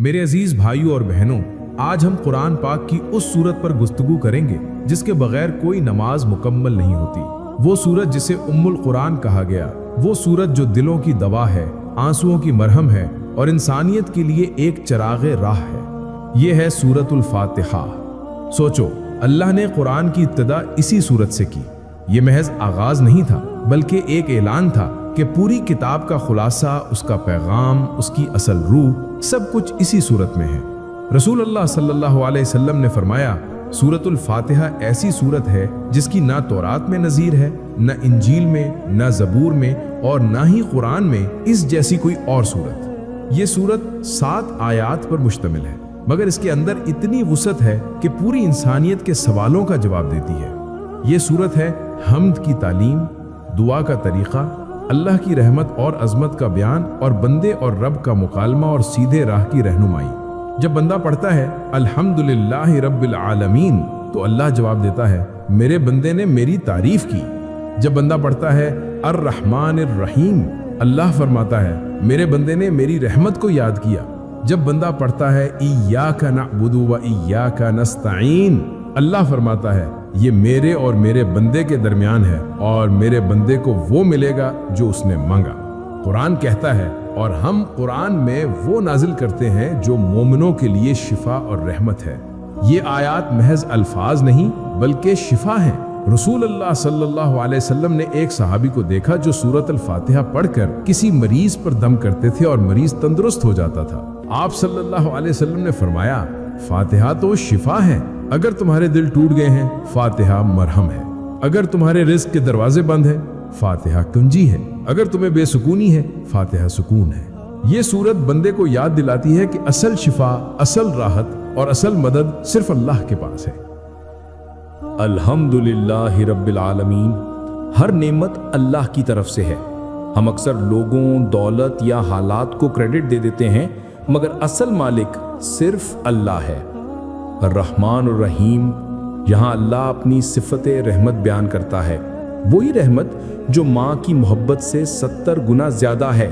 मेरे अजीज भाइयों और बहनों, आज हम कुरान पाक की उस सूरत पर गुफ्तगू करेंगे जिसके बगैर कोई नमाज मुकम्मल नहीं होती। वो सूरत जिसे उम्मुल कुरान कहा गया, वो सूरत जो दिलों की दवा है, आंसुओं की मरहम है और इंसानियत के लिए एक चरागे राह है। ये है सूरतुल फातिहा। सोचो, अल्लाह ने कुरान की इब्तिदा इसी सूरत से की। ये महज आगाज नहीं था, बल्कि एक ऐलान था कि पूरी किताब का खुलासा, उसका पैगाम, उसकी असल रूह सब कुछ इसी सूरत में है। रसूल अल्लाह सल्लल्लाहु अलैहि वसल्लम ने फरमाया, सूरतुल फातिहा ऐसी सूरत है जिसकी ना तौरात में नज़ीर है, न इंजील में, न ज़बूर में और ना ही कुरान में इस जैसी कोई और सूरत। ये सूरत 7 आयात पर मुश्तमिल है, मगर इसके अंदर इतनी वुसअत है कि पूरी इंसानियत के सवालों का जवाब देती है। ये सूरत है हम्द की तालीम, दुआ का तरीक़ा, अल्लाह की रहमत और अज़मत का बयान और बंदे और रब का मुकालमा और सीधे राह की रहनुमाई। जब बंदा पढ़ता है अल्हम्दुलिल्लाहि रब्बिल आलमीन, तो अल्लाह जवाब देता है, मेरे बंदे ने मेरी तारीफ की। जब बंदा पढ़ता है अर्रहमानिर रहीम, अल्लाह फरमाता है, मेरे बंदे ने मेरी रहमत को याद किया। जब बंदा पढ़ता है इय्याका नअबुदु व इय्याका नस्तईन, अल्लाह फरमाता है, ये मेरे और मेरे बंदे के दरमियान है और मेरे बंदे को वो मिलेगा जो उसने मांगा। कुरान कहता है, और हम कुरान में वो नाजिल करते हैं जो मोमिनों के लिए शिफा और रहमत है। ये आयात महज अल्फाज नहीं बल्कि शिफा है। रसूल अल्लाह सल्लल्लाहु अलैहि वसल्लम ने एक सहाबी को देखा जो सूरत अल फातिहा पढ़कर किसी मरीज पर दम करते थे और मरीज तंदुरुस्त हो जाता था। आप सल्लल्लाहु अलैहि वसल्लम ने फरमाया, फातिहा तो शिफा है। अगर तुम्हारे दिल टूट गए हैं, फातिहा मरहम है। अगर तुम्हारे रिज़्क के दरवाजे बंद है, फातिहा कुंजी है। अगर तुम्हें बेसुकूनी है, फातिहा सुकून है। ये सूरत बंदे को याद दिलाती है कि असल शिफा, असल राहत और असल मदद सिर्फ अल्लाह के पास है। अल्हम्दुलिल्लाहि रब्बिल आलमीन, हर नेमत अल्लाह की तरफ से है। हम अक्सर लोगों, दौलत या हालात को क्रेडिट दे देते हैं, मगर असल मालिक सिर्फ अल्लाह है। अर्रहमान और रहीम, यहाँ अल्लाह अपनी सिफते रहमत बयान करता है। वही रहमत जो माँ की मोहब्बत से 70 गुना ज्यादा है।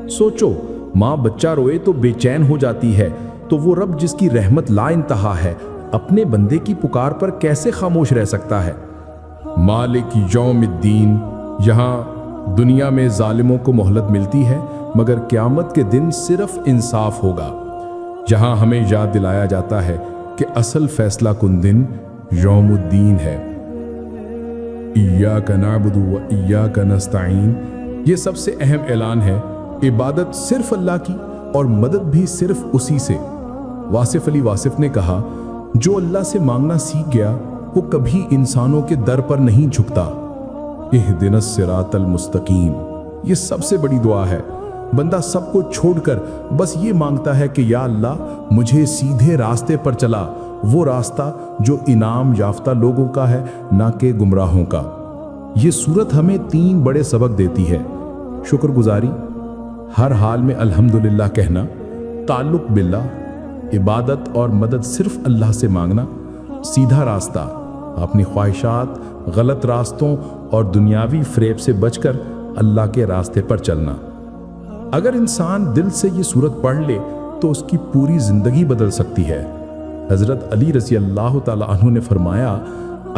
सोचो, माँ बच्चा रोए तो बेचैन हो जाती है, तो वो रब जिसकी रहमत ला इंतहा है, अपने बंदे की पुकार पर कैसे खामोश रह सकता है। मालिक यौमिद्दीन, यहाँ दुनिया में जालिमों को मोहलत मिलती है, मगर क़यामत के दिन सिर्फ इंसाफ होगा। जहाँ हमें याद दिलाया जाता है कि असल फैसला कुन दिन यौमुद्दीन है। इय्याका नअबुदु व इय्याका नस्तईन, ये सबसे अहम ऐलान है। इबादत सिर्फ अल्लाह की और मदद भी सिर्फ उसी से। वासिफ अली वासिफ ने कहा, जो अल्लाह से मांगना सीख गया वो कभी इंसानों के दर पर नहीं झुकता। इहदिनस सिरातल मुस्तकीम, ये सबसे बड़ी दुआ है। बंदा सबको छोड़कर बस ये मांगता है कि या अल्लाह मुझे सीधे रास्ते पर चला, वो रास्ता जो इनाम याफ्ता लोगों का है, ना कि गुमराहों का। ये सूरत हमें 3 बड़े सबक देती है। शुक्रगुजारी, हर हाल में अल्हम्दुलिल्लाह कहना, ताल्लुक बिल्लाह, इबादत और मदद सिर्फ अल्लाह से मांगना, सीधा रास्ता, अपनी ख्वाहिशात, गलत रास्तों और दुनियावी फ्रेब से बचकर अल्लाह के रास्ते पर चलना। अगर इंसान दिल से ये सूरत पढ़ ले तो उसकी पूरी जिंदगी बदल सकती है। हजरत अली रज़ी अल्लाह ताला अन्हु ने फरमाया,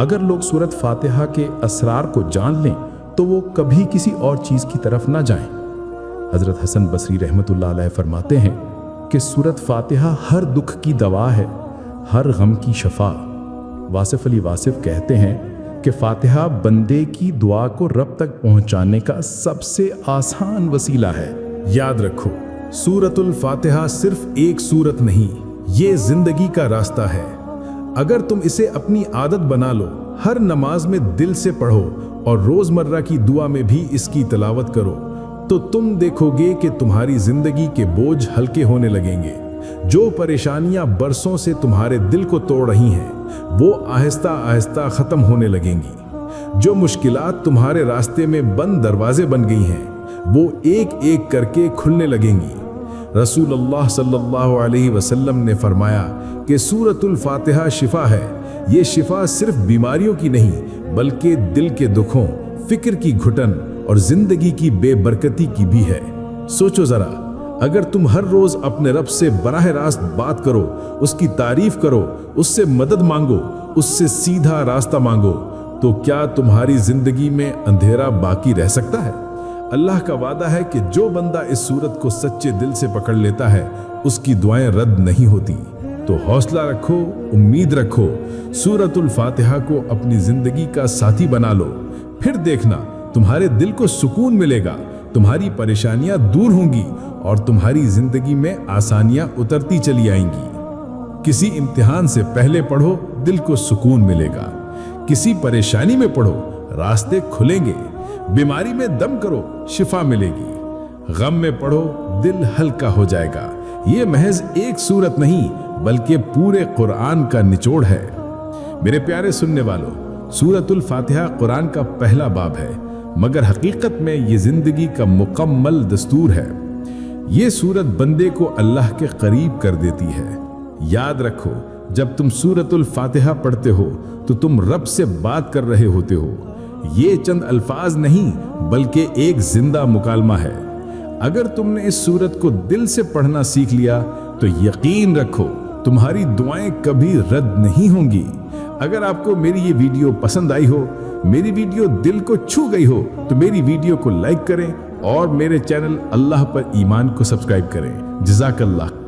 अगर लोग सूरत फातिहा के असरार को जान लें तो वो कभी किसी और चीज की तरफ ना जाएं। हजरत हसन बसरी रहमतुल्लाह अलैह फरमाते हैं कि सूरत फातिहा हर दुख की दवा है, हर गम की शफा। वासिफ अली वासिफ कहते हैं कि फातिहा बंदे की दुआ को रब तक पहुंचाने का सबसे आसान वसीला है। याद रखो, सूरतुल फातिहा सिर्फ एक सूरत नहीं, ये जिंदगी का रास्ता है। अगर तुम इसे अपनी आदत बना लो, हर नमाज में दिल से पढ़ो और रोजमर्रा की दुआ में भी इसकी तिलावत करो, तो तुम देखोगे कि तुम्हारी जिंदगी के बोझ हल्के होने लगेंगे। जो परेशानियां बरसों से तुम्हारे दिल को तोड़ रही हैं, वो आहिस्ता आहिस्ता खत्म होने लगेंगी। जो मुश्किलात तुम्हारे रास्ते में बंद दरवाजे बन गई हैं, वो एक एक करके खुलने लगेंगी। रसूल अल्लाह सल्लल्लाहु अलैहि वसल्लम ने फरमाया कि सूरतुल फातिहा शिफा है। ये शिफा सिर्फ बीमारियों की नहीं बल्कि दिल के दुखों, फिक्र की घुटन और जिंदगी की बेबरकती की भी है। सोचो जरा, اگر تم ہر روز اپنے رب سے براہ راست بات کرو، اس کی تعریف کرو، اس سے مدد مانگو، اس سے سیدھا راستہ مانگو، تو کیا تمہاری زندگی میں اندھیرا باقی رہ سکتا ہے؟ اللہ کا وعدہ ہے کہ جو بندہ اس سورت کو سچے دل سے پکڑ لیتا ہے اس کی دعائیں رد نہیں ہوتی۔ تو حوصلہ رکھو، امید رکھو، سورت الفاتحہ کو اپنی زندگی کا ساتھی بنا لو، پھر دیکھنا تمہارے دل کو سکون ملے گا، تمہاری پریشانیاں دور ہوں گی اور تمہاری زندگی میں آسانیاں اترتی چلی آئیں گی۔ کسی امتحان سے پہلے پڑھو، دل کو سکون ملے گا۔ کسی پریشانی میں پڑھو، راستے کھلیں گے۔ بیماری میں دم کرو، شفا ملے گی۔ غم میں پڑھو، دل ہلکا ہو جائے گا۔ یہ محض ایک سورت نہیں بلکہ پورے قرآن کا نچوڑ ہے۔ میرے پیارے سننے والوں، سورت الفاتحہ قرآن کا پہلا باب ہے، مگر حقیقت میں یہ زندگی کا مکمل دستور ہے۔ یہ سورت بندے کو اللہ کے قریب کر دیتی ہے۔ یاد رکھو، جب تم سورت الفاتحہ پڑھتے ہو تو تم رب سے بات کر رہے ہوتے ہو۔ یہ چند الفاظ نہیں بلکہ ایک زندہ مکالمہ ہے۔ اگر تم نے اس سورت کو دل سے پڑھنا سیکھ لیا تو یقین رکھو تمہاری دعائیں کبھی رد نہیں ہوں گی۔ اگر آپ کو میری یہ ویڈیو پسند آئی ہو، میری ویڈیو دل کو چھو گئی ہو، تو میری ویڈیو کو لائک کریں اور میرے چینل اللہ پر ایمان کو سبسکرائب کریں۔ جزاک اللہ۔